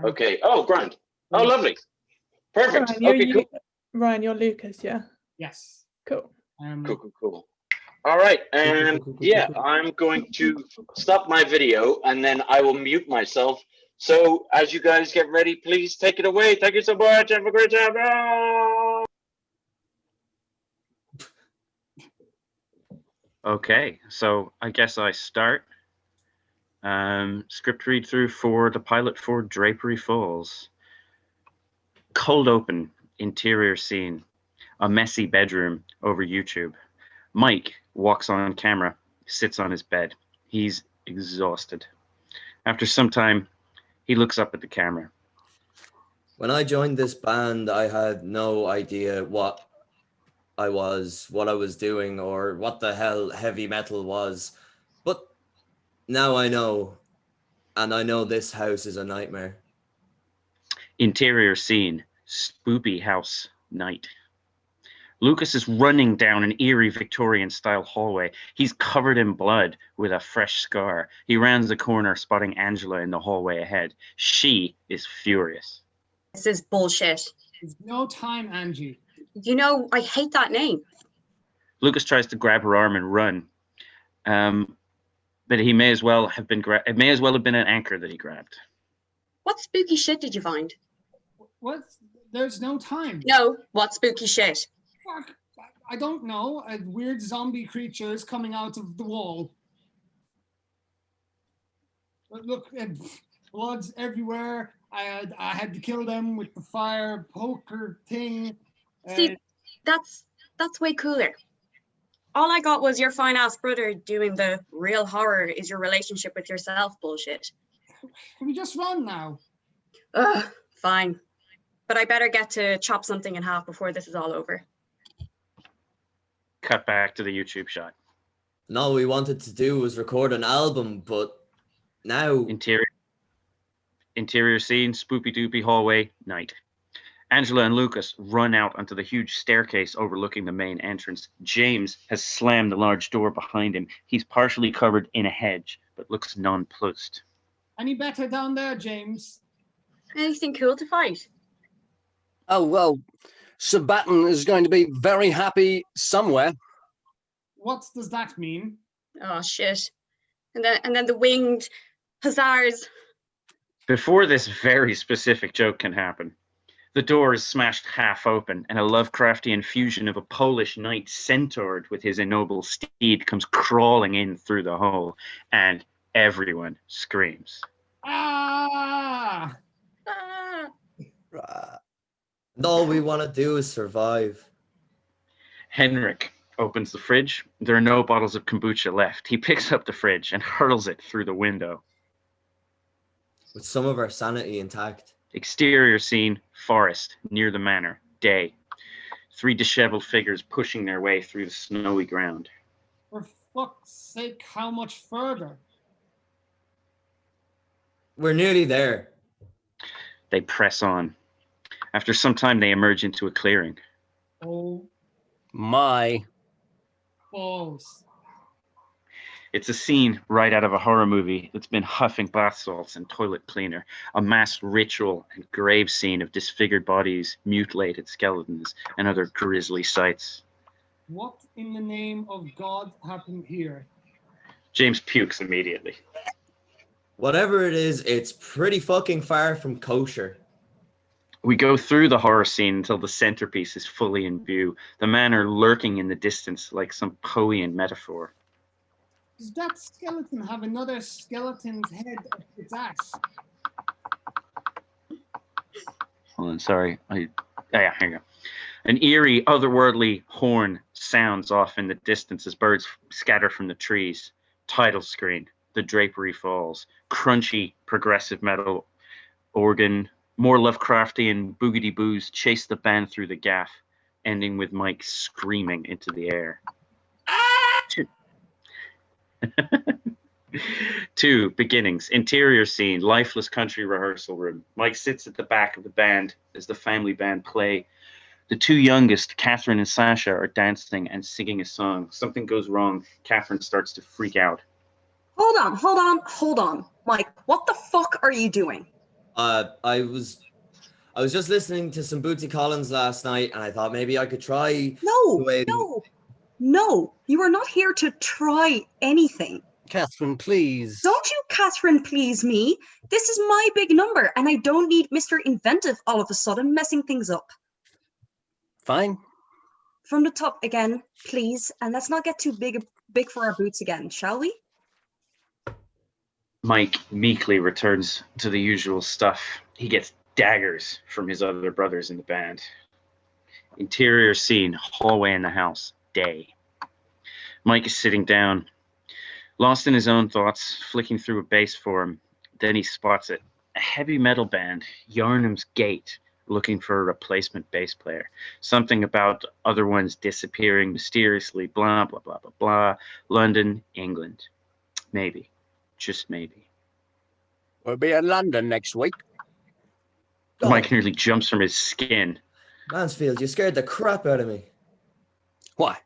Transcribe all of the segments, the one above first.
Okay. Oh, grand. Oh, lovely. Perfect. Ryan, Okay, cool. Ryan, you're Lucas, yeah? Yes. Cool. Cool. All right, and yeah, I'm going to stop my video and then I will mute myself. So as you guys get ready, please take it away. Thank you so much. Have a great time. Ah! Okay, so I guess I start. Script read through for the pilot for Drapery Falls. Cold open, interior scene. A messy bedroom over YouTube. Mike walks on camera, sits on his bed. He's exhausted. After some time, he looks up at the camera. When I joined this band, I had no idea what I was doing, or what the hell heavy metal was. But now I know, and I know this house is a nightmare. Interior scene, spoopy house, night. Lucas is running down an eerie Victorian-style hallway. He's covered in blood with a fresh scar. He rounds the corner, spotting Angela in the hallway ahead. She is furious. This is bullshit. There's no time, Angie. You know, I hate that name. Lucas tries to grab her arm and run, but he may as well have been. It may as well have been an anchor that he grabbed. What spooky shit did you find? What? There's no time. No, what spooky shit? Fuck. I don't know. Weird zombie creatures coming out of the wall. But look, blood's everywhere. I had to kill them with the fire poker thing. See, that's way cooler. All I got was your fine ass brother doing the real horror is your relationship with yourself bullshit. Can we just run now? Ugh, fine. But I better get to chop something in half before this is all over. Cut back to the YouTube shot. And all we wanted to do was record an album, but now... Interior scene, spoopy doopy hallway, night. Angela and Lucas run out onto the huge staircase overlooking the main entrance. James has slammed the large door behind him. He's partially covered in a hedge, but looks nonplussed. Any better down there, James? Anything cool to fight? Oh, well, Sabaton is going to be very happy somewhere. What does that mean? Oh, shit. And then the winged hussars. Before this very specific joke can happen, the door is smashed half open and a Lovecraftian fusion of a Polish knight centaured with his ignoble steed comes crawling in through the hole, and everyone screams. Ah! And all we want to do is survive. Henrik opens the fridge. There are no bottles of kombucha left. He picks up the fridge and hurls it through the window. With some of our sanity intact. Exterior scene, forest, near the manor, day. 3 disheveled figures pushing their way through the snowy ground. For fuck's sake, how much further? We're nearly there. They press on. After some time, they emerge into a clearing. Oh. My balls. It's a scene right out of a horror movie that's been huffing bath salts and toilet cleaner. A mass ritual and grave scene of disfigured bodies, mutilated skeletons, and other grisly sights. What in the name of God happened here? James pukes immediately. Whatever it is, it's pretty fucking far from kosher. We go through the horror scene until the centerpiece is fully in view, the manor lurking in the distance like some Poean metaphor. Does that skeleton have another skeleton's head up its ass? Hold on, sorry. Yeah, here you go. An eerie, otherworldly horn sounds off in the distance as birds scatter from the trees. Title screen, The Drapery Falls. Crunchy, progressive metal organ. More Lovecraftian boogity-boos chase the band through the gaff, ending with Mike screaming into the air. 2, beginnings. Interior scene, lifeless country rehearsal room. Mike sits at the back of the band as the family band play. The 2 youngest, Catherine and Sasha, are dancing and singing a song. Something goes wrong. Catherine starts to freak out. Hold on. Mike, what the fuck are you doing? I was just listening to some Bootsy Collins last night, and I thought maybe I could try. No, the way- no. You are not here to try anything. Catherine, please. Don't you, Catherine, please me. This is my big number, and I don't need Mr. Inventive all of a sudden messing things up. Fine. From the top again, please, and let's not get too big for our boots again, shall we? Mike meekly returns to the usual stuff. He gets daggers from his other brothers in the band. Interior scene, hallway in the house, day. Mike is sitting down, lost in his own thoughts, flicking through a bass for him. Then he spots it. A heavy metal band, Yarnum's Gate, looking for a replacement bass player. Something about other ones disappearing mysteriously, blah, blah, blah, blah, blah. London, England. Maybe. Just maybe. We'll be in London next week. Oh, Mike nearly jumps from his skin. Mansfield, you scared the crap out of me. Why?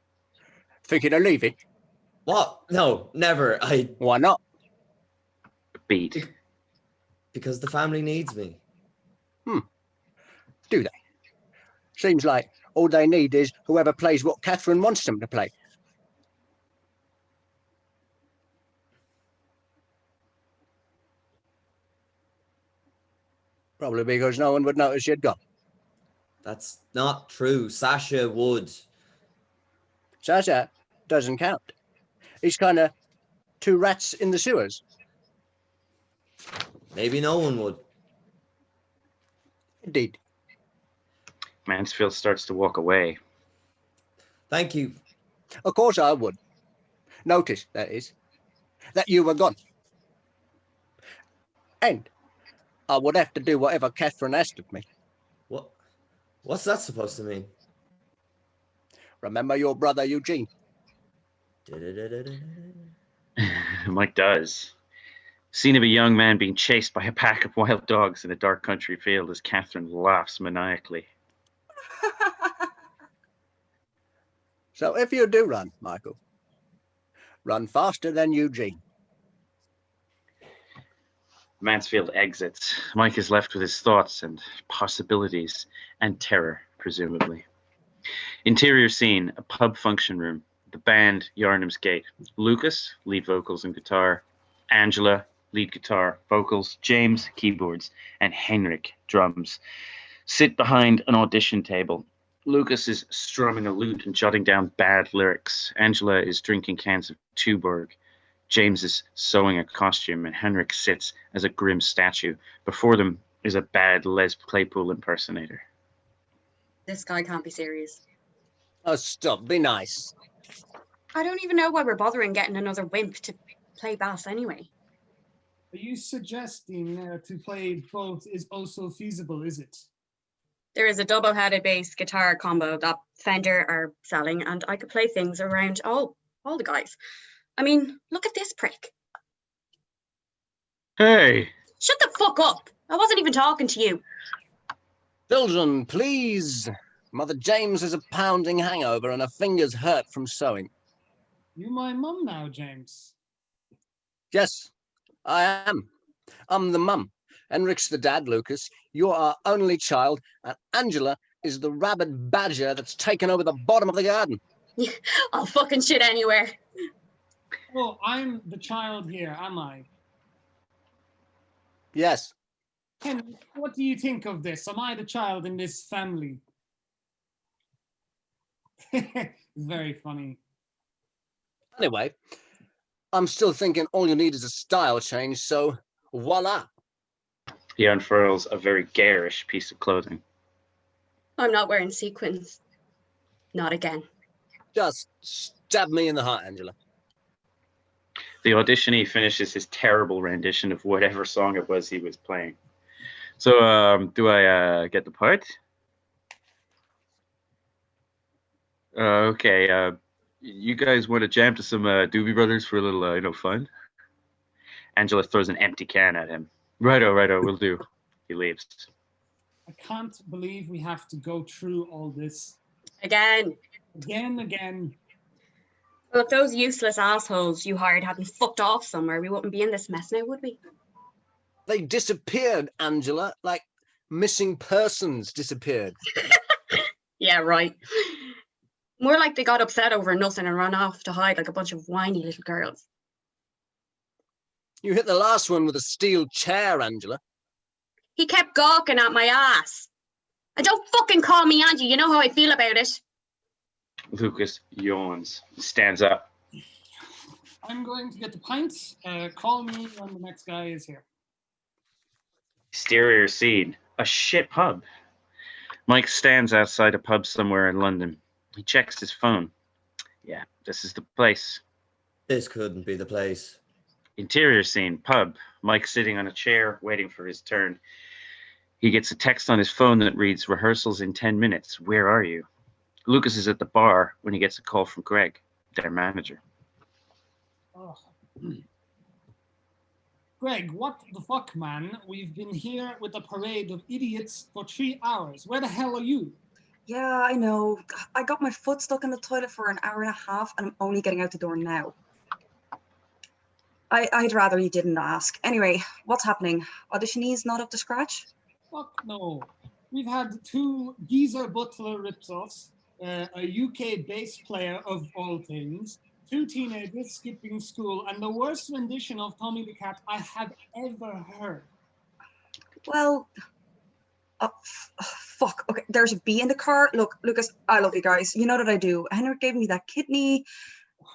Thinking of leaving? What? No, never. Why not? Beat. Because the family needs me. Do they? Seems like all they need is whoever plays what Catherine wants them to play. Probably because no one would notice you'd gone. That's not true. Sasha would. Sasha doesn't count. He's kind of two rats in the sewers. Maybe no one would. Indeed. Mansfield starts to walk away. Thank you. Of course I would. Notice, that is, that you were gone. And I would have to do whatever Catherine asked of me. What's that supposed to mean? Remember your brother Eugene? Mike does. Scene of a young man being chased by a pack of wild dogs in a dark country field as Catherine laughs maniacally. So if you do run, Michael, run faster than Eugene. Mansfield exits. Mike is left with his thoughts and possibilities and terror, presumably. Interior scene, a pub function room. The band, Yarnum's Gate. Lucas, lead vocals and guitar. Angela, lead guitar, vocals. James, keyboards. And Henrik, drums. Sit behind an audition table. Lucas is strumming a lute and jotting down bad lyrics. Angela is drinking cans of Tuborg. James is sewing a costume, and Henrik sits as a grim statue. Before them is a bad Les Claypool impersonator. This guy can't be serious. Oh, stop. Be nice. I don't even know why we're bothering getting another wimp to play bass anyway. Are you suggesting to play both is also feasible, is it? There is a double-headed bass guitar combo that Fender are selling, and I could play things around all the guys. I mean, look at this prick. Hey! Shut the fuck up. I wasn't even talking to you. Children, please. Mother James has a pounding hangover and her fingers hurt from sewing. You my mum now, James. Yes, I am. I'm the mum. Henrik's the dad, Lucas. You're our only child, and Angela is the rabid badger that's taken over the bottom of the garden. I'll fucking shit anywhere. Well, I'm the child here, am I? Yes. Ken, what do you think of this? Am I the child in this family? Very funny. Anyway, I'm still thinking all you need is a style change, so voila. He unfurls a very garish piece of clothing. I'm not wearing sequins. Not again. Just stab me in the heart, Angela. The auditionee finishes his terrible rendition of whatever song it was he was playing. So, do I get the part? Okay. You guys want to jam to some Doobie Brothers for a little, fun? Angela throws an empty can at him. Righto, will do. He leaves. I can't believe we have to go through all this. Again. Again. Well, if those useless assholes you hired hadn't fucked off somewhere, we wouldn't be in this mess now, would we? They disappeared, Angela, like missing persons disappeared. Yeah, right. More like they got upset over nothing and ran off to hide like a bunch of whiny little girls. You hit the last one with a steel chair, Angela. He kept gawking at my ass. And don't fucking call me Angie, you know how I feel about it. Lucas yawns, stands up. I'm going to get the pints. Call me when the next guy is here. Exterior scene, a shit pub. Mike stands outside a pub somewhere in London. He checks his phone. Yeah, this is the place. This couldn't be the place. Interior scene, pub. Mike sitting on a chair, waiting for his turn. He gets a text on his phone that reads, "Rehearsals in 10 minutes. Where are you?" Lucas is at the bar when he gets a call from Greg, their manager. Oh. Greg, what the fuck, man? We've been here with a parade of idiots for 3 hours. Where the hell are you? Yeah, I know. I got my foot stuck in the toilet for an hour and a half and I'm only getting out the door now. I'd rather you didn't ask. Anyway, what's happening? Auditionees not up to scratch? Fuck no. We've had 2 geezer butler rips-offs, a UK bass player of all things, 2 teenagers skipping school, and the worst rendition of Tommy the Cat I have ever heard. Well, fuck. Okay, there's a bee in the car. Look, Lucas, I love you guys. You know that I do. Henrik gave me that kidney.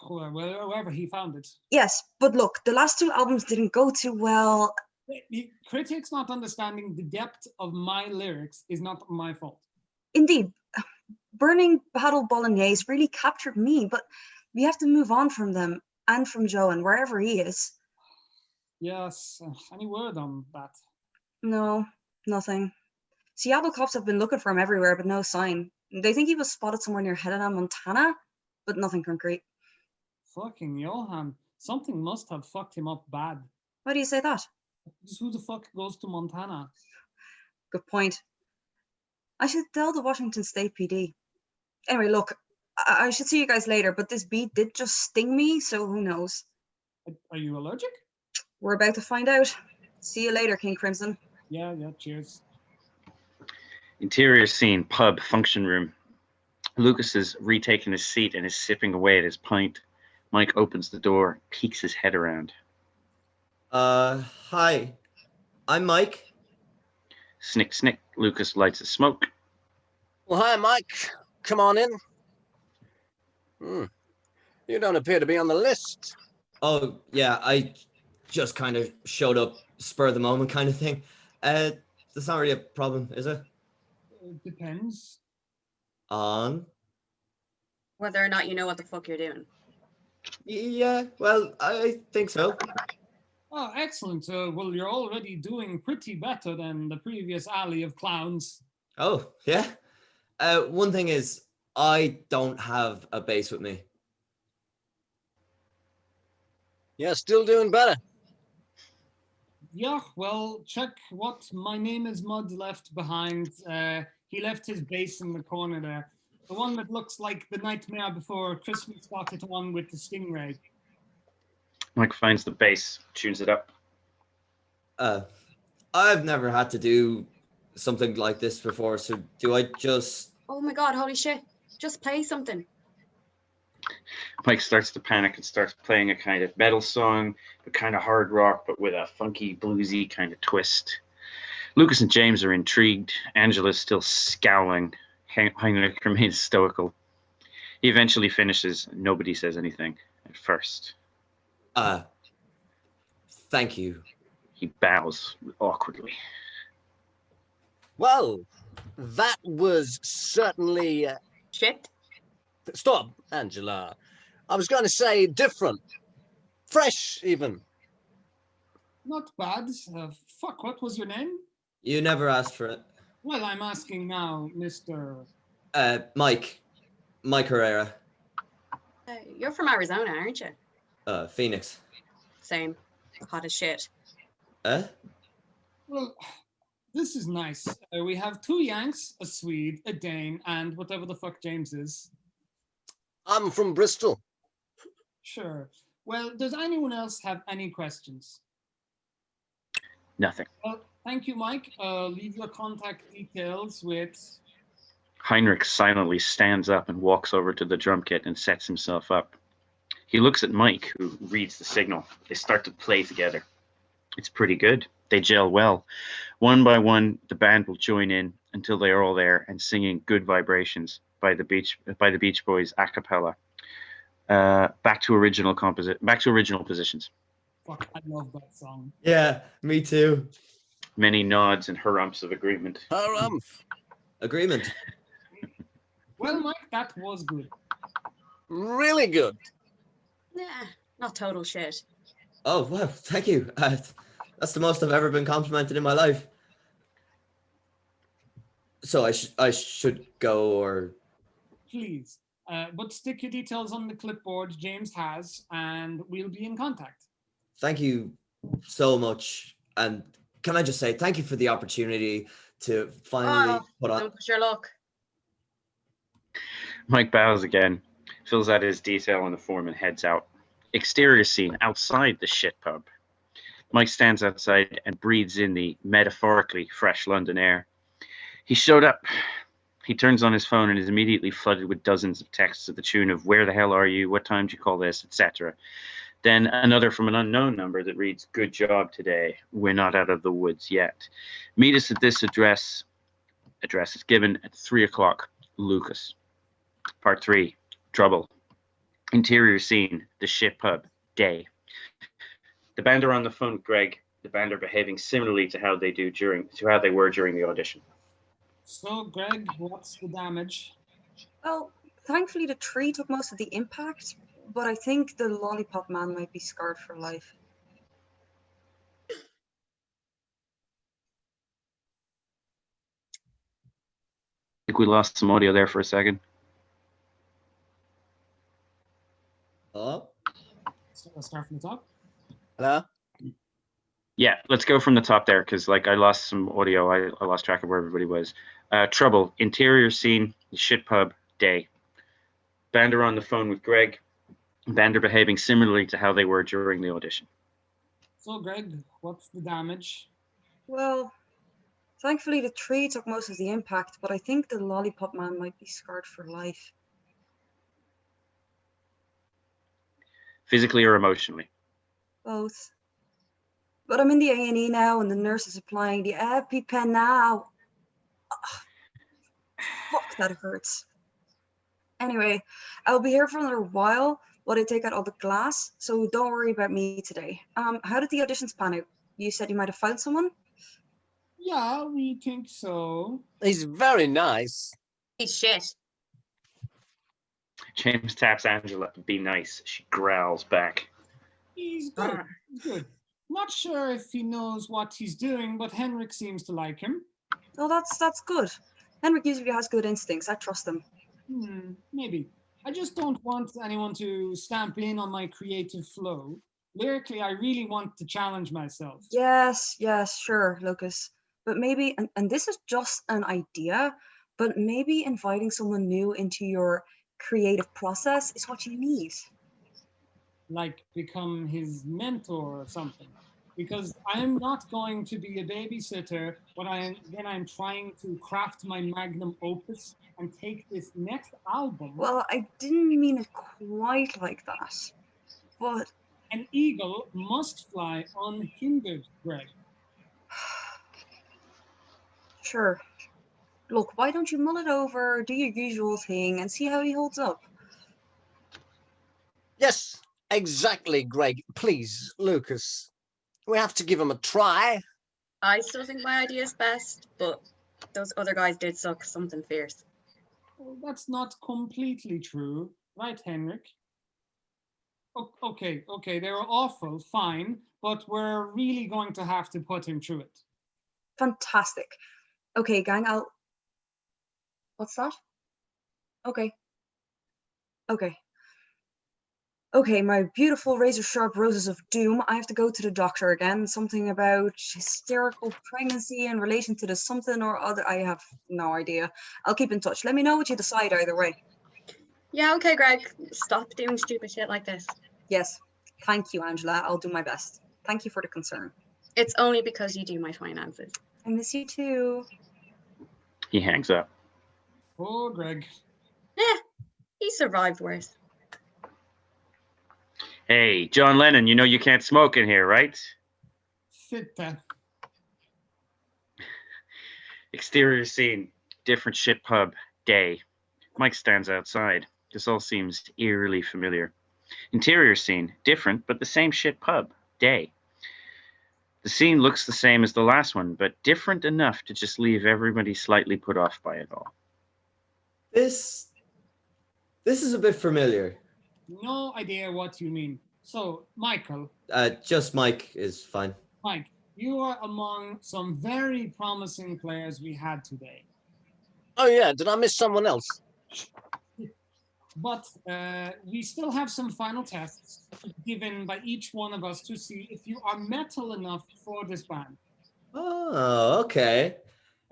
Well, wherever he found it. Yes, but look, the last 2 albums didn't go too well. The critics not understanding the depth of my lyrics is not my fault. Indeed, Burning Battle Bolognese really captured me, but we have to move on from them and from Joe and wherever he is. Yes, any word on that? No, nothing. Seattle cops have been looking for him everywhere, but no sign. They think he was spotted somewhere near Helena, Montana, but nothing concrete. Fucking Johan, something must have fucked him up bad. Why do you say that? Just who the fuck goes to Montana? Good point. I should tell the Washington State PD. Anyway, look, I should see you guys later, but this bee did just sting me, so who knows? Are you allergic? We're about to find out. See you later, King Crimson. Yeah, cheers. Interior scene, pub, function room. Lucas is retaking his seat and is sipping away at his pint. Mike opens the door, peeks his head around. Hi. I'm Mike. Snick, snick. Lucas lights a smoke. Well, hi, Mike. Come on in. You don't appear to be on the list. Oh, yeah, I just kind of showed up spur of the moment kind of thing. That's not really a problem, is it? Depends. On? Whether or not you know what the fuck you're doing. Yeah, well, I think so. Oh, excellent. Well, you're already doing pretty better than the previous alley of clowns. Oh, yeah? One thing is, I don't have a bass with me. Yeah, still doing better. Yeah, well, check what My Name is Mud left behind. He left his bass in the corner there. The one that looks like the Nightmare Before Christmas got it on with the stingray. Mike finds the bass, tunes it up. I've never had to do something like this before, so do I just... Oh my god, holy shit. Just play something. Mike starts to panic and starts playing a kind of metal song, but kind of hard rock, but with a funky, bluesy kind of twist. Lucas and James are intrigued. Angela's still scowling. Heinrich remains stoical. He eventually finishes. Nobody says anything at first. Thank you. He bows awkwardly. Well, that was certainly... Shit. Stop, Angela. I was going to say different. Fresh, even. Not bad. Fuck, what was your name? You never asked for it. Well, I'm asking now, Mr. Mike. Mike Herrera. You're from Arizona, aren't you? Phoenix. Same. Hot as shit. Well, this is nice. We have 2 Yanks, a Swede, a Dane, and whatever the fuck James is. I'm from Bristol. Sure. Well, does anyone else have any questions? Nothing. Well, thank you, Mike. Leave your contact details with. Heinrich silently stands up and walks over to the drum kit and sets himself up. He looks at Mike, who reads the signal. They start to play together. It's pretty good. They gel well. One by one, the band will join in until they are all there and singing "Good Vibrations" by the Beach Boys a cappella. Back to original positions. Fuck, I love that song. Yeah, me too. Many nods and harumphs of agreement. Harumph. Agreement. Well, Mike, that was good. Really good. Nah, not total shit. Oh, wow, thank you. That's the most I've ever been complimented in my life. So I should go, or... Please. But stick your details on the clipboard James has, and we'll be in contact. Thank you so much. And can I just say thank you for the opportunity to finally put on... Don't push your luck. Mike bows again, fills out his detail on the form, and heads out. Exterior scene outside the shit pub. Mike stands outside and breathes in the metaphorically fresh London air. He showed up. He turns on his phone and is immediately flooded with dozens of texts to the tune of "Where the hell are you? What time do you call this?" etc. Then another from an unknown number that reads, "Good job today. We're not out of the woods yet. Meet us at this address." Address is given at 3 o'clock. Lucas. Part 3. Trouble. Interior scene. The shit pub. Day. The band are on the phone with Greg. The band are behaving similarly to how they were during the audition. So, Greg, what's the damage? Well, thankfully the tree took most of the impact, but I think the lollipop man might be scarred for life. I think we lost some audio there for a second. Oh, So let's start from the top. Hello? Yeah, let's go from the top there, because I lost some audio. I lost track of where everybody was. Trouble. Interior scene. Shit pub. Day. Band are on the phone with Greg. Band are behaving similarly to how they were during the audition. So, Greg, what's the damage? Well, thankfully the tree took most of the impact, but I think the lollipop man might be scarred for life. Physically or emotionally? Both. But I'm in the A&E now, and the nurse is applying the EpiPen now. Ugh. Fuck, that hurts. Anyway, I'll be here for another while while I take out all the glass, so don't worry about me today. How did the auditions pan out? You said you might have found someone? Yeah, we think so. He's very nice. He's shit. James taps Angela. Be nice. She growls back. He's good. He's good. Not sure if he knows what he's doing, but Henrik seems to like him. Oh, that's good. Henrik usually has good instincts. I trust him. Maybe. I just don't want anyone to stamp in on my creative flow. Lyrically, I really want to challenge myself. Yes, sure, Lucas. But maybe, and this is just an idea, but maybe inviting someone new into your creative process is what you need. Like become his mentor or something. Because I'm not going to be a babysitter when I'm trying to craft my magnum opus and take this next album. Well, I didn't mean it quite like that, but... An eagle must fly unhindered, Greg. Sure. Look, why don't you mull it over, do your usual thing, and see how he holds up? Yes, exactly, Greg. Please, Lucas. We have to give him a try. I still think my idea is best, but those other guys did suck something fierce. Well, that's not completely true, right, Henrik? Okay, they were awful, fine, but we're really going to have to put him through it. Fantastic. Okay, gang, What's that? Okay. Okay, my beautiful razor-sharp roses of doom. I have to go to the doctor again. Something about hysterical pregnancy in relation to the something or other. I have no idea. I'll keep in touch. Let me know what you decide either way. Yeah, okay, Greg. Stop doing stupid shit like this. Yes. Thank you, Angela. I'll do my best. Thank you for the concern. It's only because you do my finances. I miss you too. He hangs up. Oh, Greg. He survived worse. Hey, John Lennon, you know you can't smoke in here, right? Fitta. Exterior scene, different shit pub, day. Mike stands outside. This all seems eerily familiar. Interior scene, different, but the same shit pub, day. The scene looks the same as the last one, but different enough to just leave everybody slightly put off by it all. This is a bit familiar. No idea what you mean. So, Michael, Just Mike is fine. Mike, you are among some very promising players we had today. Oh yeah, did I miss someone else? But we still have some final tests given by each one of us to see if you are metal enough for this band. Oh, okay.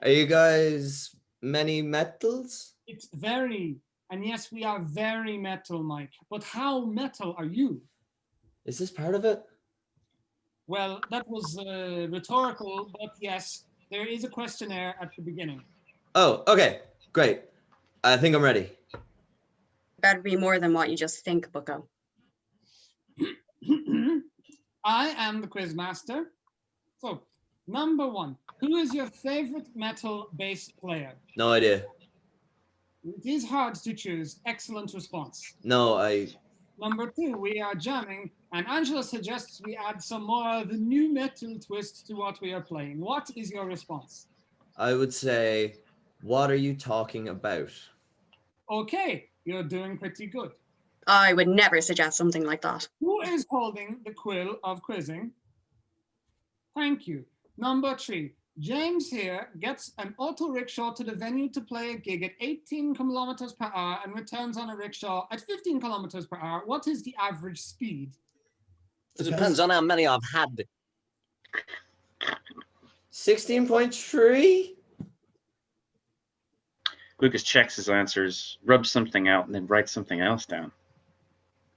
Are you guys many metals? It's very, and yes, we are very metal, Mike. But how metal are you? Is this part of it? Well, that was rhetorical, but yes, there is a questionnaire at the beginning. Oh, okay. Great. I think I'm ready. Better be more than what you just think, bucko. I am the quiz master. So, number 1, who is your favorite metal bass player? No idea. It is hard to choose. Excellent response. No, Number 2, we are jamming, and Angela suggests we add some more of the new metal twist to what we are playing. What is your response? I would say, what are you talking about? Okay, you're doing pretty good. I would never suggest something like that. Who is holding the quill of quizzing? Thank you. Number 3, James here gets an auto rickshaw to the venue to play a gig at 18 kilometers per hour and returns on a rickshaw at 15 kilometers per hour. What is the average speed? It depends on how many I've had. 16.3? Lucas checks his answers, rubs something out, and then writes something else down.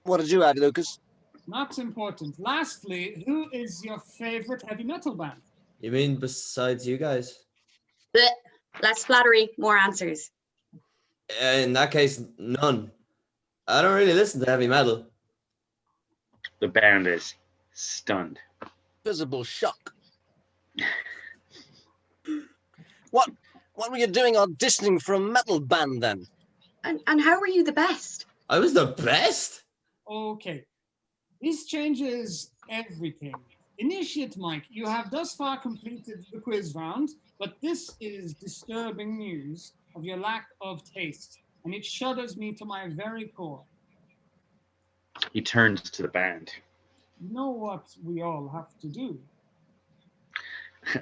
What did you add, Lucas? Not important. Lastly, who is your favorite heavy metal band? You mean besides you guys? Blech. Less flattery, more answers. In that case, none. I don't really listen to heavy metal. The band is stunned. Visible shock. What were you doing auditioning for a metal band then? And how were you the best? I was the best? Okay. This changes everything. Initiate Mike, you have thus far completed the quiz round, but this is disturbing news of your lack of taste, and it shudders me to my very core. He turns to the band. You know what we all have to do?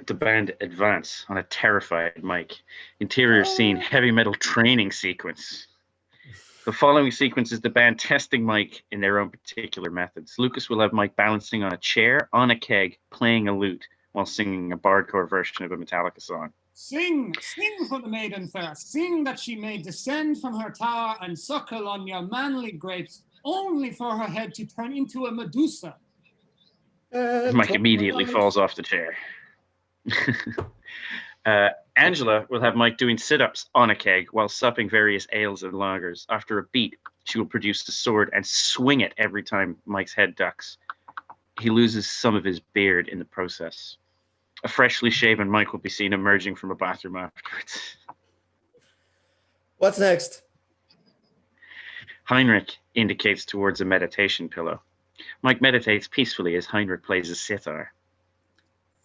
The band advance on a terrified Mike. Interior scene, heavy metal training sequence. The following sequence is the band testing Mike in their own particular methods. Lucas will have Mike balancing on a chair, on a keg, playing a lute, while singing a bardcore version of a Metallica song. Sing for the maiden fair. Sing that she may descend from her tower and suckle on your manly grapes, only for her head to turn into a Medusa. Mike immediately falls off the chair. Angela will have Mike doing sit-ups on a keg while supping various ales and lagers. After a beat, she will produce a sword and swing it every time Mike's head ducks. He loses some of his beard in the process. A freshly shaven Mike will be seen emerging from a bathroom afterwards. What's next? Heinrich indicates towards a meditation pillow. Mike meditates peacefully as Heinrich plays a sitar.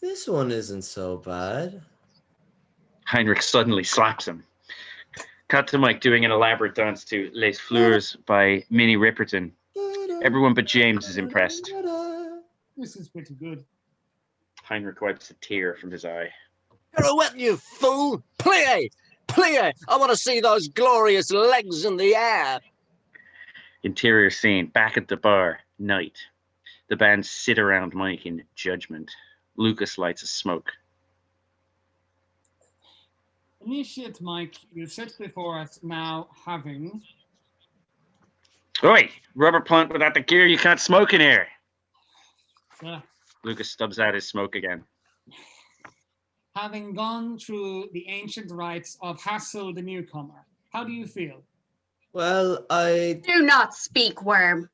This one isn't so bad. Heinrich suddenly slaps him. Cut to Mike doing an elaborate dance to Les Fleurs by Minnie Riperton. Everyone but James is impressed. This is pretty good. Heinrich wipes a tear from his eye. Pirouette, you fool! Plie! Plie! I want to see those glorious legs in the air! Interior scene, back at the bar, night. The band sit around Mike in judgment. Lucas lights a smoke. Initiate Mike, you sit before us now having... Oi! Rubber plant without the gear, you can't smoke in here! Uh, Lucas stubs out his smoke again. having gone through the ancient rites of Hassel the newcomer, how do you feel? Well, I Do not speak, worm.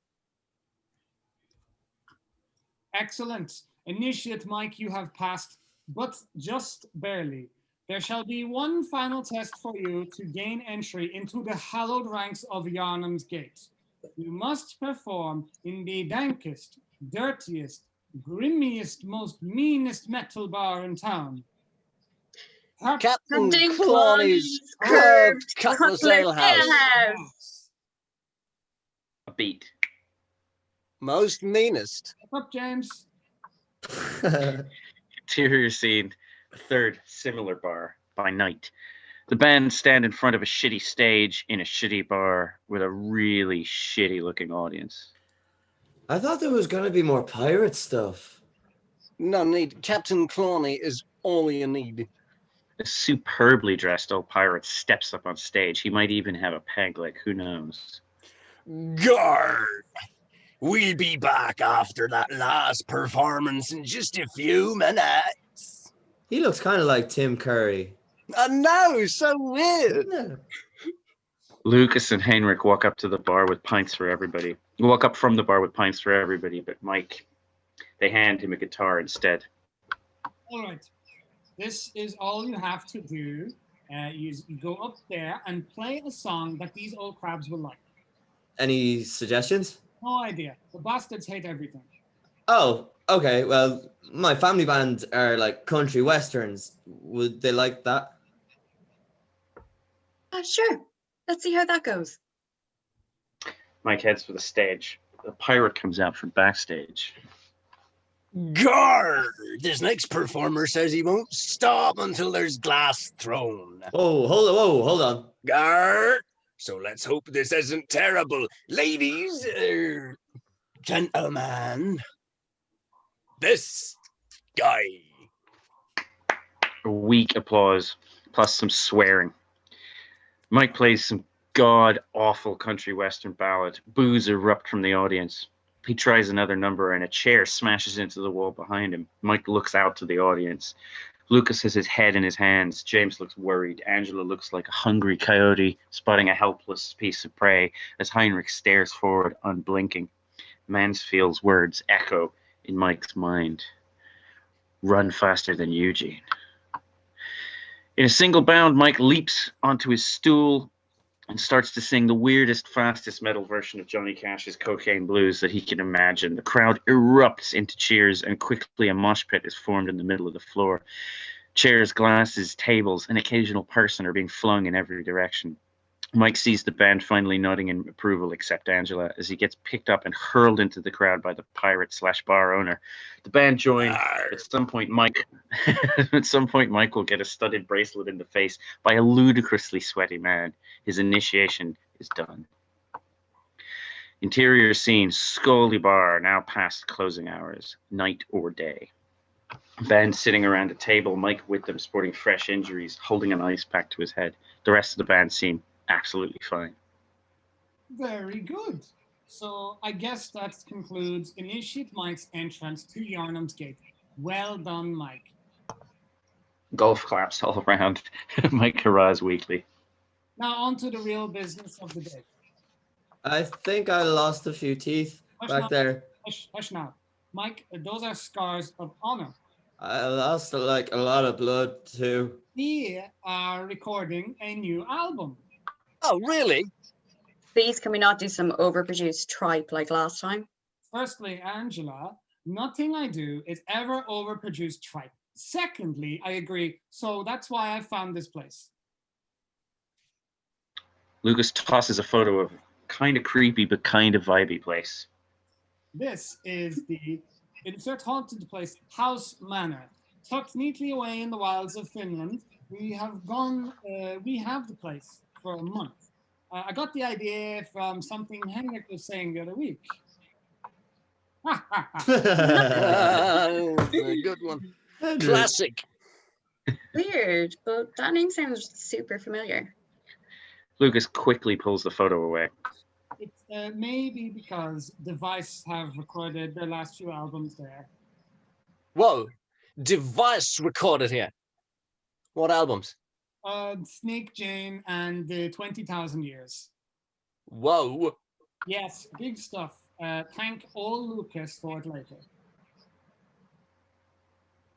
Excellent. Initiate Mike, you have passed, but just barely. There shall be one final test for you to gain entry into the hallowed ranks of Yarnum's Gate. You must perform in the dankest, dirtiest, grimmiest, most meanest metal bar in town. Captain Captain Cloney's Cloney's curved curved cutlass cutlass ale house. alehouse. A beat. Most meanest. What's up, James? Interior scene, a third similar bar by night. The band stand in front of a shitty stage in a shitty bar with a really shitty looking audience. I thought there was gonna be more pirate stuff. No need. Captain Cloney is all you need. A superbly dressed old pirate steps up on stage. He might even have a peg leg, who knows? Guard! We'll be back after that last performance in just a few minutes. He looks kind of like Tim Curry. I know, so weird. Yeah. Lucas and Heinrich walk up to the bar with pints for everybody. Walk up from the bar with pints for everybody, but Mike, they hand him a guitar instead. All right. This is all you have to do. You go up there and play a song that these old crabs will like. Any suggestions? No idea. The bastards hate everything. Oh, okay. Well, my family band are like country westerns. Would they like that? Sure. Let's see how that goes. Mike heads for the stage. The pirate comes out from backstage. Guard! This next performer says he won't stop until there's glass thrown. Oh, hold on. Guard! So let's hope this isn't terrible. Ladies, gentlemen, this guy. A weak applause, plus some swearing. Mike plays some god-awful country western ballad. Boos erupt from the audience. He tries another number and a chair smashes into the wall behind him. Mike looks out to the audience. Lucas has his head in his hands. James looks worried. Angela looks like a hungry coyote spotting a helpless piece of prey as Heinrich stares forward, unblinking. Mansfield's words echo in Mike's mind. Run faster than Eugene. In a single bound, Mike leaps onto his stool and starts to sing the weirdest, fastest metal version of Johnny Cash's Cocaine Blues that he can imagine. The crowd erupts into cheers, and quickly a mosh pit is formed in the middle of the floor. Chairs, glasses, tables, an occasional person are being flung in every direction. Mike sees the band finally nodding in approval, except Angela, as he gets picked up and hurled into the crowd by the pirate/bar owner. The band join. At some point, Mike will get a studded bracelet in the face by a ludicrously sweaty man. His initiation is done. Interior scene, Scully Bar, now past closing hours, night or day. Band sitting around a table, Mike with them sporting fresh injuries, holding an ice pack to his head. The rest of the band seem absolutely fine. Very good. So I guess that concludes Initiate Mike's entrance to Yarnum's Gate. Well done, Mike. Golf claps all around. Mike hurrahs weakly. Now on to the real business of the day. I think I lost a few teeth back there. Hush now. Mike, those are scars of honor. I lost like a lot of blood too. We are recording a new album. Oh, really? Please, can we not do some overproduced tripe like last time? Firstly, Angela, nothing I do is ever overproduced tripe. Secondly, I agree. So that's why I found this place. Lucas tosses a photo of kind of creepy but kind of vibey place. This is the insert haunted place, House Manor. Tucked neatly away in the wilds of Finland. We have the place for a month. I got the idea from something Henrik was saying the other week. A good one. Classic. Weird, but that name sounds super familiar. Lucas quickly pulls the photo away. It's maybe because Device have recorded their last few albums there. Whoa, device recorded here? What albums? Snake Jane and the 20,000 Years. Whoa. Yes, big stuff. Thank all Lucas for it later.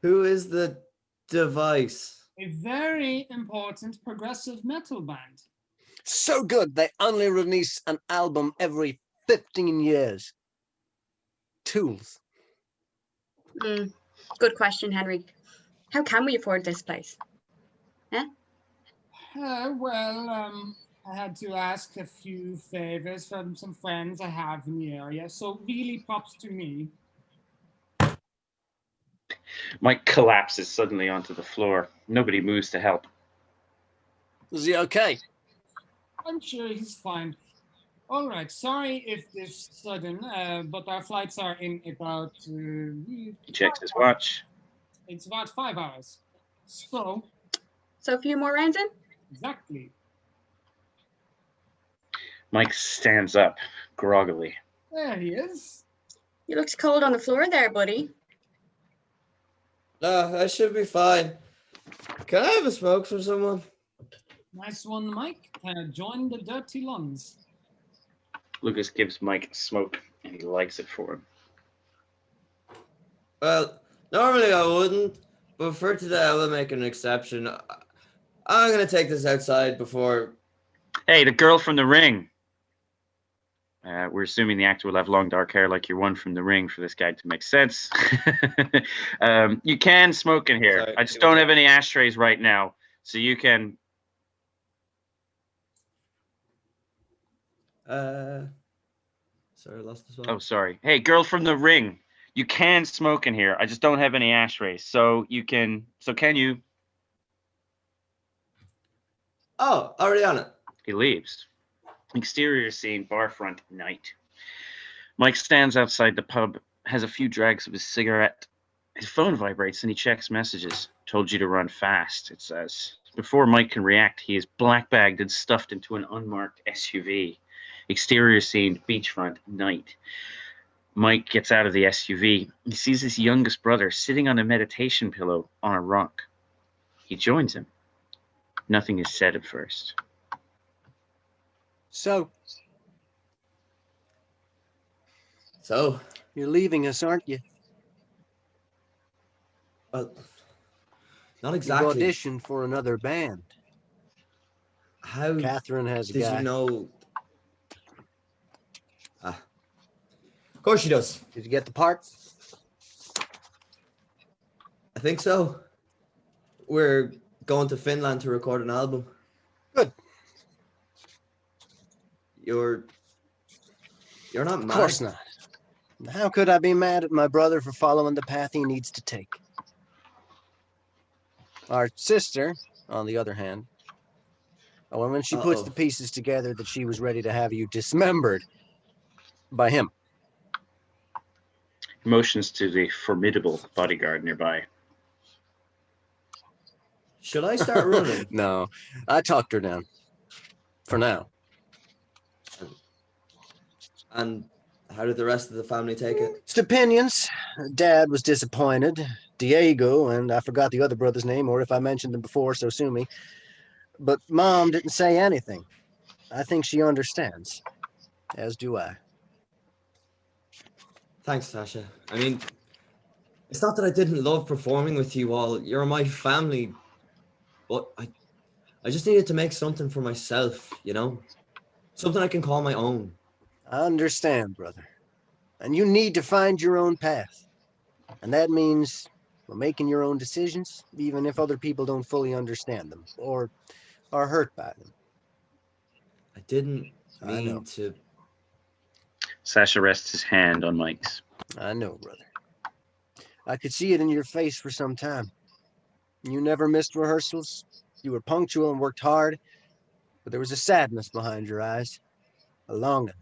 Who is the device? A very important progressive metal band. So good, they only release an album every 15 years. Tools. Good question, Henry. How can we afford this place? I had to ask a few favors from some friends I have in the area, so really props to me. Mike collapses suddenly onto the floor. Nobody moves to help. Is he okay? I'm sure he's fine. All right, sorry if this is sudden, but our flights are in about... He checks his watch. It's about 5 hours. So, a few more rounds in? exactly. Mike stands up, groggily. There he is. You looked cold on the floor there, buddy. No, I should be fine. Can I have a smoke from someone? Nice one, Mike. Join the dirty lungs. Lucas gives Mike smoke, and he lights it for him. Well, normally I wouldn't, but for today I will make an exception. I'm gonna take this outside before. Hey, the girl from The Ring. We're assuming the actor will have long dark hair like your one from The Ring for this guy to make sense. You can smoke in here. Sorry, I just don't have any ashtrays right now, so you can. Sorry, I lost the spot. Oh, sorry. Hey, girl from The Ring. You can smoke in here. I just don't have any ashtrays, so you can. So can you? Oh, already on it. He leaves. Exterior scene, bar front, night. Mike stands outside the pub, has a few drags of his cigarette. His phone vibrates and he checks messages. Told you to run fast, it says. Before Mike can react, he is black-bagged and stuffed into an unmarked SUV. Exterior scene, beachfront, night. Mike gets out of the SUV. He sees his youngest brother sitting on a meditation pillow on a rock. He joins him. Nothing is said at first. So, you're leaving us, aren't you? Well, not You've exactly. auditioned for another band. How Catherine has a did guy. you know? Of course she does. Did you get the part? I think so. We're going to Finland to record an album. Good. You're not mad. Of course not. How could I be mad at my brother for following the path he needs to take? Our sister, on the other hand, well, when she puts the pieces together that she was ready to have you dismembered by him. Motions to the formidable bodyguard nearby. Should I start running? No, I talked her down. For now. And how did the rest of the family take it? It's opinions. Dad was disappointed. Diego, and I forgot the other brother's name, or if I mentioned them before, so sue me. But Mom didn't say anything. I think she understands. As do I. Thanks, Sasha. I mean, it's not that I didn't love performing with you all. You're my family. But I just needed to make something for myself, you know? Something I can call my own. I understand, brother. And you need to find your own path. And that means making your own decisions, even if other people don't fully understand them or are hurt by them. I didn't mean to. Sasha rests his hand on Mike's. I know, brother. I could see it in your face for some time. You never missed rehearsals. You were punctual and worked hard, but there was a sadness behind your eyes, a longing.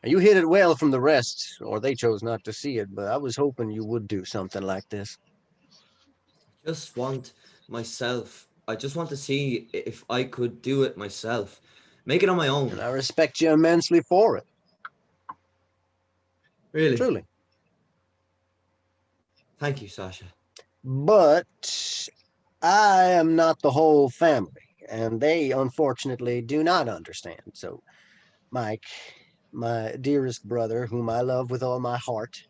You hid it well from the rest, or they chose not to see it, but I was hoping you would do something like this. I just want myself. I just want to see if I could do it myself. Make it on my own. And I respect you immensely for it. Really? Truly. Thank you, Sasha. But I am not the whole family, and they unfortunately do not understand. So, Mike, my dearest brother, whom I love with all my heart,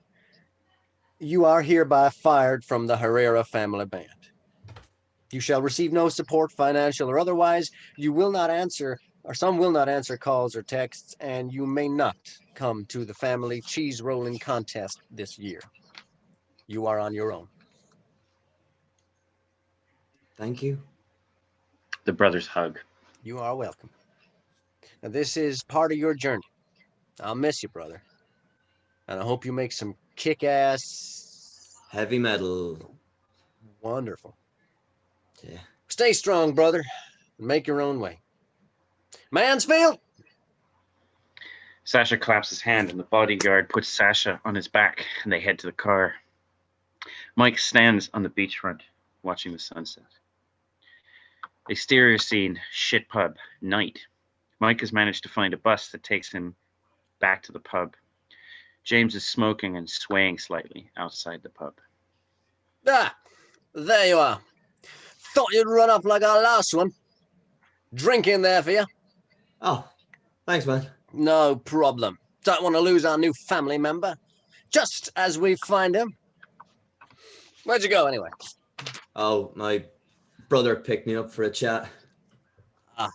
you are hereby fired from the Herrera family band. You shall receive no support, financial or otherwise. You will not answer, or some will not answer calls or texts, and you may not come to the family cheese rolling contest this year. You are on your own. Thank you. The brothers hug. You are welcome. Now, this is part of your journey. I'll miss you, brother. And I hope you make some kick-ass... Heavy metal. Wonderful. Yeah. Stay strong, brother, and make your own way. Mansfield! Sasha claps his hand and the bodyguard puts Sasha on his back and they head to the car. Mike stands on the beachfront watching the sunset. Exterior scene, shit pub, night. Mike has managed to find a bus that takes him back to the pub. James is smoking and swaying slightly outside the pub. Ah, there you are. Thought you'd run up like our last one. Drink in there for you. Oh, thanks, man. No problem. Don't want to lose our new family member. Just as we find him. Where'd you go anyway? Oh, my brother picked me up for a chat. Ah,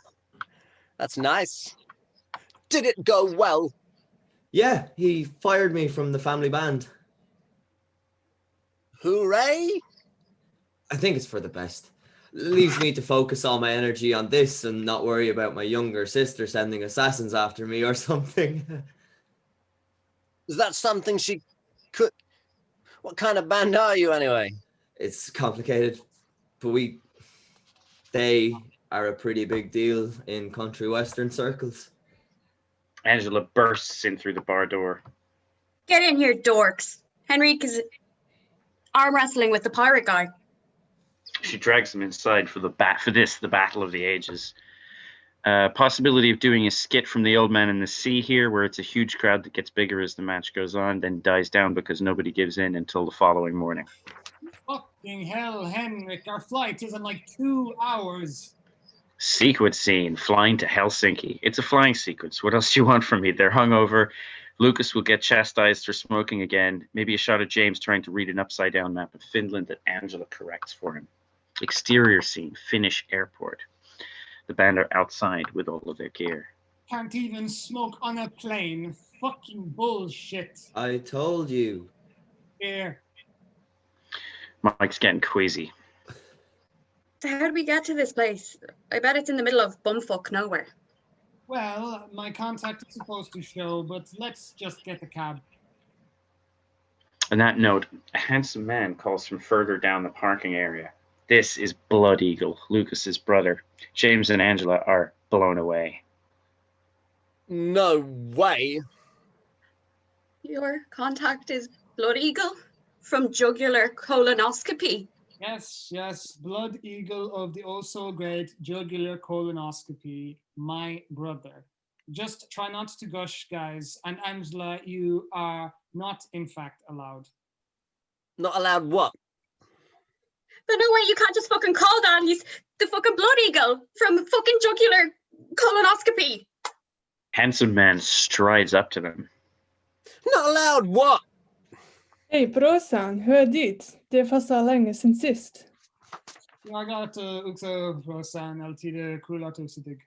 that's nice. Did it go well? Yeah, he fired me from the family band. Hooray! I think it's for the best. Leaves me to focus all my energy on this and not worry about my younger sister sending assassins after me or something. Is that something she could... What kind of band are you anyway? It's complicated, but they are a pretty big deal in country western circles. Angela bursts in through the bar door. Get in here, dorks. Henrique is arm wrestling with the pirate guy. She drags him inside for the Battle of the Ages. Possibility of doing a skit from The Old Man in the Sea here, where it's a huge crowd that gets bigger as the match goes on, then dies down because nobody gives in until the following morning. Fucking hell, Henrik, our flight is in like 2 hours. Sequence scene, flying to Helsinki. It's a flying sequence. What else do you want from me? They're hungover. Lucas will get chastised for smoking again. Maybe a shot of James trying to read an upside-down map of Finland that Angela corrects for him. Exterior scene, Finnish airport. The band are outside with all of their gear. Can't even smoke on a plane. Fucking bullshit. I told you. Here. Mike's getting queasy. So how did we get to this place? I bet it's in the middle of bumfuck nowhere. Well, my contact is supposed to show, but let's just get a cab. On that note, a handsome man calls from further down the parking area. This is Blood Eagle, Lucas's brother. James and Angela are blown away. No way. Your contact is Blood Eagle from jugular colonoscopy. Yes, Blood Eagle of the also-great jugular colonoscopy, my brother. Just try not to gush, guys. And Angela, you are not, in fact, allowed. Not allowed what? But no way, you can't just fucking call that. He's the fucking Blood Eagle from fucking jugular colonoscopy. Handsome man strides up to them. Not allowed what? Hej brorsan, hur är ditt? Det är fast så länge sen sist. Jag har också brorsan alltid kul att se dig.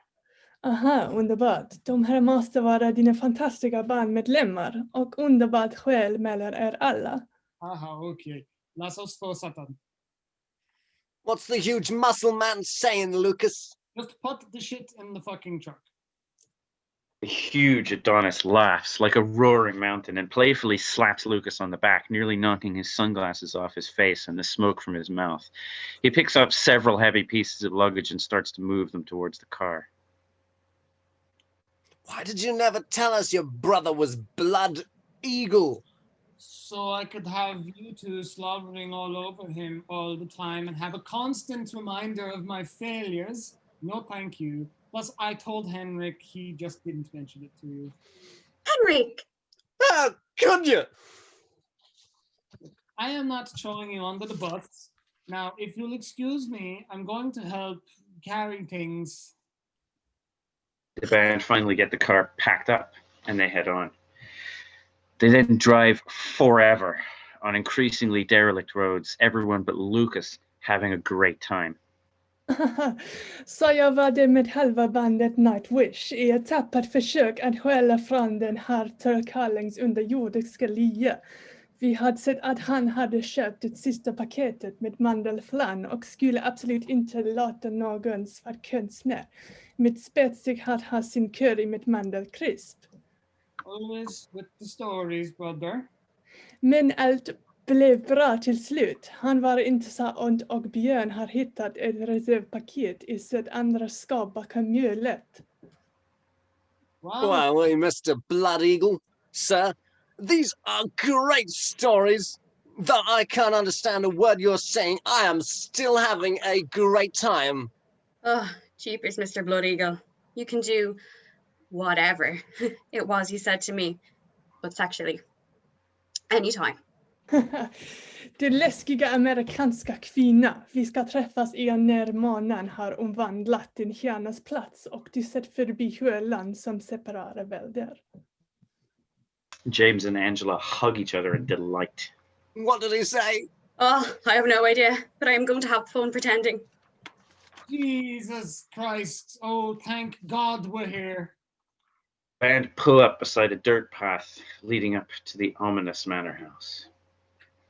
Aha, underbart. De här måste vara dina fantastiska bandmedlemmar och underbart själ mellan er alla. Aha, okej. Låt oss fortsätta. What's the huge muscle man saying, Lucas? Just put the shit in the fucking truck. The huge Adonis laughs like a roaring mountain and playfully slaps Lucas on the back, nearly knocking his sunglasses off his face and the smoke from his mouth. He picks up several heavy pieces of luggage and starts to move them towards the car. Why did you never tell us your brother was Blood Eagle? So I could have you two slobbering all over him all the time and have a constant reminder of my failures. No, thank you. Plus, I told Henrik, he just didn't mention it to you. Henrik! How could you? I am not throwing you under the bus. Now, if you'll excuse me, I'm going to help carry things. The band finally get the car packed up and they head on. They then drive forever on increasingly derelict roads, everyone but Lucas having a great time. Så jag var det med halva bandet Nightwish i ett tappert försök att stjäla från den här Törkallings underjordiska lie. Vi hade sett att han hade köpt det sista paketet med mandelflan och skulle absolut inte låta någon svartkönts ner. Med spetsig hade han sin curry med mandelkrisp. Always with the stories, brother. Men allt blev bra till slut. Han var inte så ont och Björn har hittat ett reservpaket i sitt andra skåp bakom mjölet. Wow. Why, Mr. Blood Eagle, sir, these are great stories. Though I can't understand a word you're saying, I am still having a great time. Oh, jeepers, Mr. Blood Eagle. You can do whatever it was you said to me, but sexually. Anytime. Du läskiga amerikanska kvinna, vi ska träffas igen när månen har omvandlat din hjärnas plats och du sett förbi hölan som separerar välder. James and Angela hug each other in delight. What did he say? Oh, I have no idea, but I am going to have fun pretending. Jesus Christ. Oh, thank God we're here. Band pull up beside a dirt path leading up to the ominous manor house.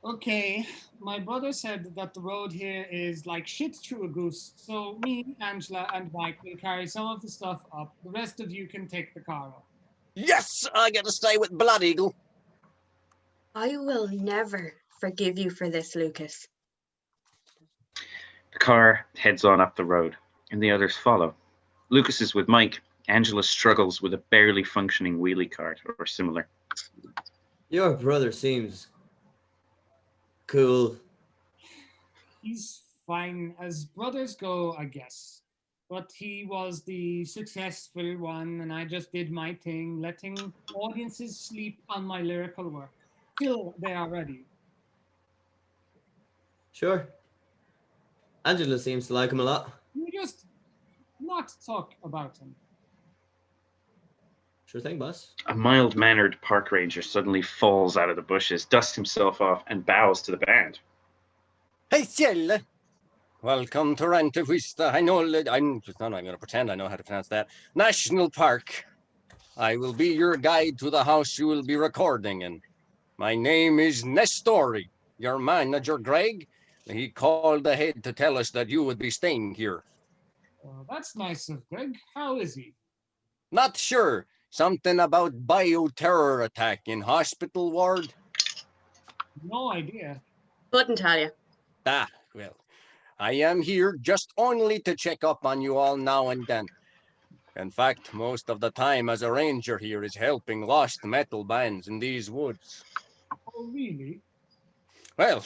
Okay, my brother said that the road here is like shit through a goose. So me, Angela, and Mike will carry some of the stuff up. The rest of you can take the car up. Yes, I get to stay with Blood Eagle. I will never forgive you for this, Lucas. The car heads on up the road, and the others follow. Lucas is with Mike. Angela struggles with a barely functioning wheelie cart or similar. Your brother seems cool. He's fine as brothers go, I guess. But he was the successful one, and I just did my thing, letting audiences sleep on my lyrical work till they are ready. Sure. Angela seems to like him a lot. You just not talk about him. Sure thing, boss. A mild-mannered park ranger suddenly falls out of the bushes, dusts himself off, and bows to the band. Hey, Ciel. Welcome to Ranta Vista. I'm not even going to pretend I know how to pronounce that. National Park. I will be your guide to the house you will be recording in. My name is Nestori. Your manager, Greg, he called ahead to tell us that you would be staying here. That's nice of Greg. How is he? Not sure. Something about bioterror attack in hospital ward? No idea. Couldn't tell you. Ah, well, I am here just only to check up on you all now and then. In fact, most of the time as a ranger here is helping lost metal bands in these woods. Oh, really? Well,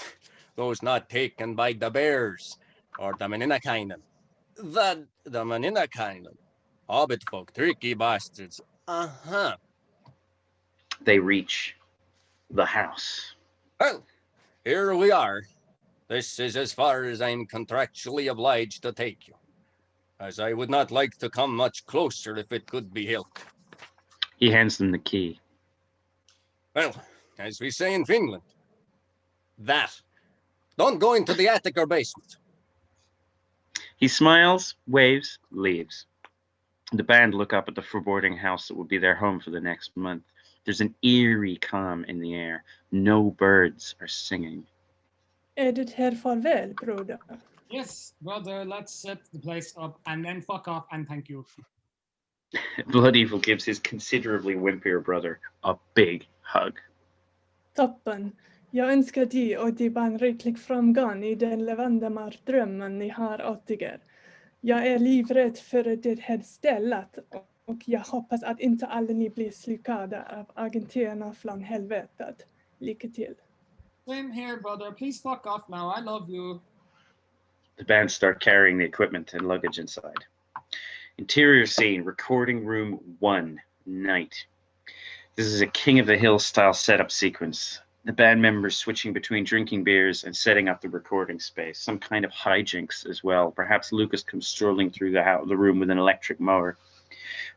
those not taken by the bears or the Meninakainen. The Meninakainen. Hobbit folk, tricky bastards. Uh-huh. They reach the house. Well, here we are. This is as far as I'm contractually obliged to take you, as I would not like to come much closer if it could be helped. He hands them the key. Well, as we say in Finland, that. Don't go into the attic or basement. He smiles, waves, leaves. The band look up at the foreboding house that will be their home for the next month. There's an eerie calm in the air. No birds are singing. Är det här farväl, broder? Yes, brother, let's set the place up and then fuck off and thank you. Blood Evil gives his considerably wimpier brother a big hug. Toppen. Jag önskar dig och din band riklig framgång i den levandamardrömmen ni har åt er. Jag är livrädd för det här stället och jag hoppas att inte alla ni blir slukade av agenterna från helvetet. Lycka till. Same here, brother. Please fuck off now. I love you. The band start carrying the equipment and luggage inside. Interior scene, recording room 1, night. This is a King of the Hill style setup sequence. The band members switching between drinking beers and setting up the recording space. Some kind of hijinks as well. Perhaps Lucas comes strolling through the room with an electric mower.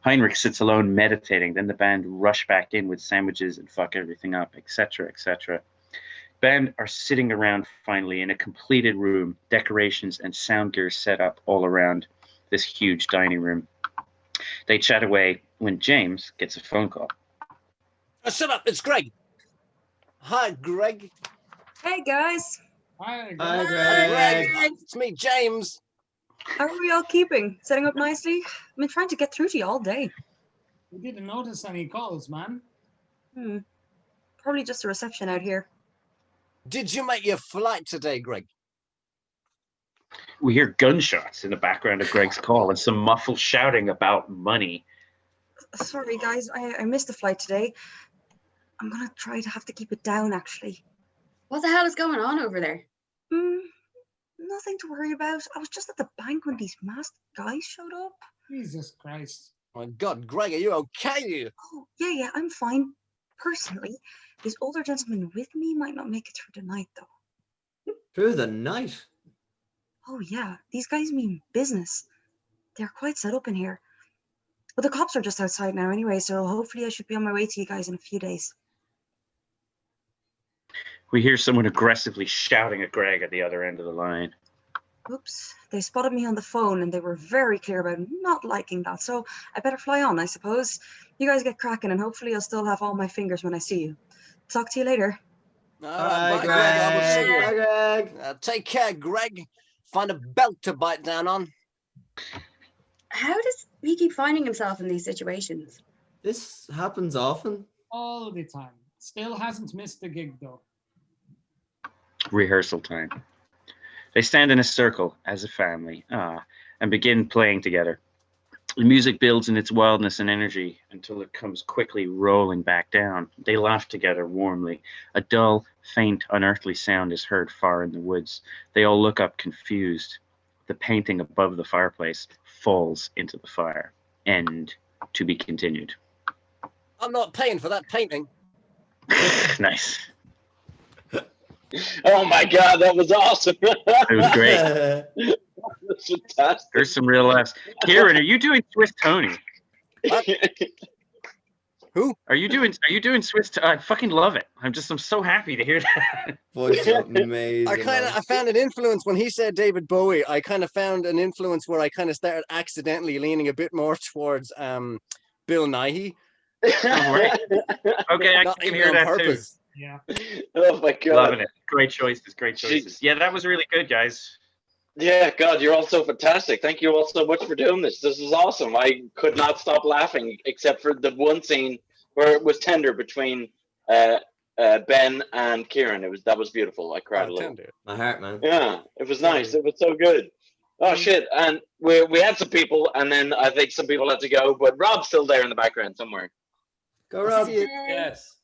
Heinrich sits alone meditating. Then the band rush back in with sandwiches and fuck everything up, etc., etc. Band are sitting around finally in a completed room, decorations and sound gear set up all around this huge dining room. They chat away when James gets a phone call. Shut up, it's Greg. Hi, Greg. Hey guys, Hi, Hi, Greg. Greg. It's me, James. how are we all keeping? Setting up nicely? I've been trying to get through to you all day. We didn't notice any calls, man. Probably just a reception out here. Did you make your flight today, Greg? We hear gunshots in the background of Greg's call and some muffled shouting about money. Sorry guys, I missed the flight today. I'm gonna try to have to keep it down actually. What the hell is going on over there? Nothing to worry about. I was just at the bank when these masked guys showed up. Jesus Christ. My God, Greg, are you okay? Oh, yeah, I'm fine. Personally, this older gentleman with me might not make it through the night though. Through the night. Oh yeah, these guys mean business. They're quite set up in here. But the cops are just outside now anyway, so hopefully I should be on my way to you guys in a few days. We hear someone aggressively shouting at Greg at the other end of the line. Oops, they spotted me on the phone and they were very clear about not liking that, so I better fly on, I suppose. You guys get cracking and hopefully I'll still have all my fingers when I see you. Talk to you later. All Hi, right, bye, Greg. I will see you. Hi, Greg. Take care, Greg. Find a belt to bite down on. How does he keep finding himself in these situations? This happens often. All the time. Still hasn't missed the gig though. Rehearsal time. They stand in a circle as a family and begin playing together. The music builds in its wildness and energy until it comes quickly rolling back down. They laugh together warmly. A dull, faint, unearthly sound is heard far in the woods. They all look up confused. The painting above the fireplace falls into the fire. End to be continued. I'm not paying for that painting. Nice. Oh my God, that was awesome. It was great. That's fantastic. There's some real laughs. Kieran, are you doing Swiss Tony? Who? Are you doing Swiss? I fucking love it. I'm so happy to hear that. Voice amazing. I found an influence when he said David Bowie. I kind of found an influence where I kind of started accidentally leaning a bit more towards Bill Nighy. All right. Okay, I Not can even hear on that purpose. Yeah. Oh my God. Loving it. Great choices. Great choices. Jeez. Yeah, that was really good, guys. Yeah, God, you're all so fantastic. Thank you all so much for doing this. This is awesome. I could not stop laughing except for the one scene where it was tender between Ben and Kieran. That was beautiful. I cried a little. My heart, man. Yeah, it was nice. It was so good. Oh shit! And we had some people, and then I think some people had to go, but Rob's still there in the background somewhere. Go, Rob. See you. Yes.